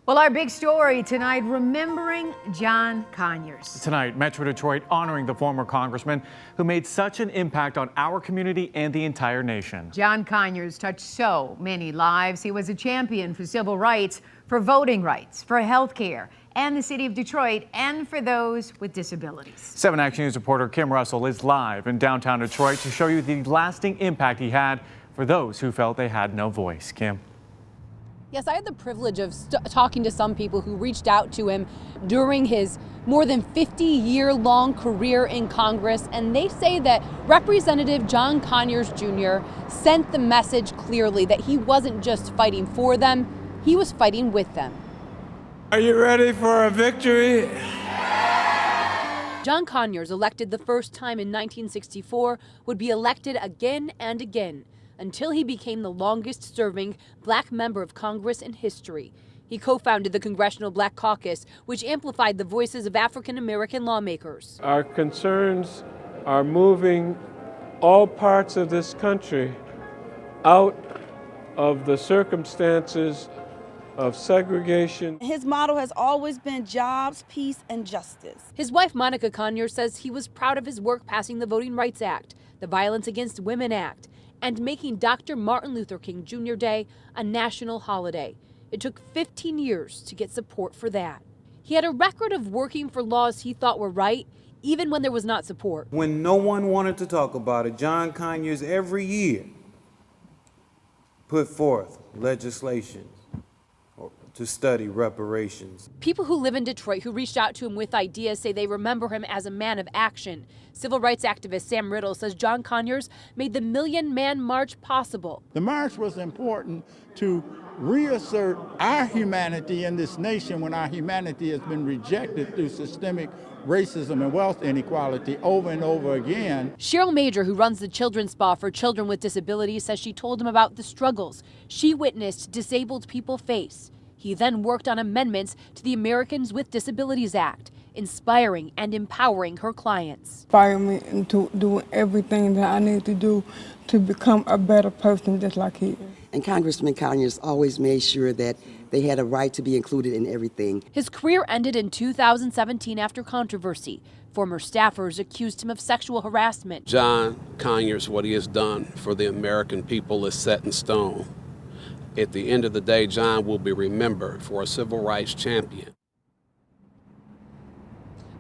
Well, our big story tonight, remembering John Conyers. Tonight, Metro Detroit honoring the former congressman who made such an impact on our community and the entire nation. John Conyers touched so many lives. He was a champion for civil rights, for voting rights, for health care, and the city of Detroit, and for those with disabilities. 7 Action News reporter Kim Russell is live in downtown Detroit to show you the lasting impact he had for those who felt they had no voice. Kim. Yes, I had the privilege of talking to some people who reached out to him during his more than 50-year-long career in Congress, and they say that Representative John Conyers Jr. sent the message clearly that he wasn't just fighting for them, he was fighting with them. Are you ready for a victory? John Conyers, elected the first time in 1964, would be elected again and again, until he became the longest-serving black member of Congress in history. He co-founded the Congressional Black Caucus, which amplified the voices of African-American lawmakers. Our concerns are moving all parts of this country out of the circumstances of segregation. His motto has always been jobs, peace, and justice. His wife, Monica Conyers, says he was proud of his work passing the Voting Rights Act, the Violence Against Women Act, and making Dr. Martin Luther King Jr. Day a national holiday. It took 15 years to get support for that. He had a record of working for laws he thought were right, even when there was not support. When no one wanted to talk about it, John Conyers every year put forth legislation to study reparations. People who live in Detroit who reached out to him with ideas say they remember him as a man of action. Civil rights activist Sam Riddle says John Conyers made the Million Man March possible. The march was important to reassert our humanity in this nation when our humanity has been rejected through systemic racism and wealth inequality over and over again. Cheryl Major, who runs the Children's Spa for children with disabilities, says she told him about the struggles she witnessed disabled people face. He then worked on amendments to the Americans with Disabilities Act, inspiring and empowering her clients. Inspire me into doing everything that I need to do to become a better person just like he is. And Congressman Conyers always made sure that they had a right to be included in everything. His career ended in 2017 after controversy. Former staffers accused him of sexual harassment. John Conyers, what he has done for the American people is set in stone. At the end of the day, John will be remembered for a civil rights champion.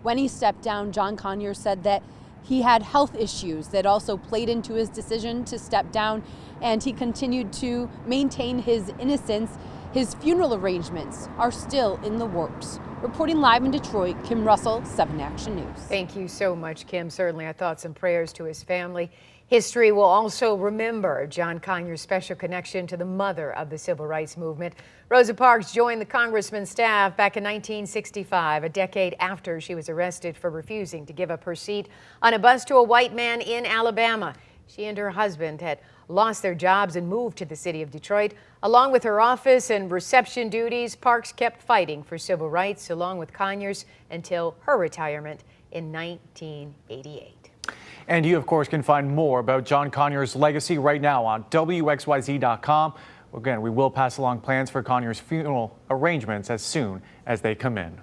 When he stepped down, John Conyers said that he had health issues that also played into his decision to step down, and he continued to maintain his innocence. His funeral arrangements are still in the works. Reporting live in Detroit, Kim Russell, 7 Action News. Thank you so much, Kim. Certainly our thoughts and prayers to his family. History will also remember John Conyers' special connection to the mother of the civil rights movement. Rosa Parks joined the congressman's staff back in 1965, a decade after she was arrested for refusing to give up her seat on a bus to a white man in Alabama. She and her husband had lost their jobs and moved to the city of Detroit. Along with her office and reception duties, Parks kept fighting for civil rights along with Conyers until her retirement in 1988. And you, of course, can find more about John Conyers' legacy right now on WXYZ.com. Again, we will pass along plans for Conyers' funeral arrangements as soon as they come in.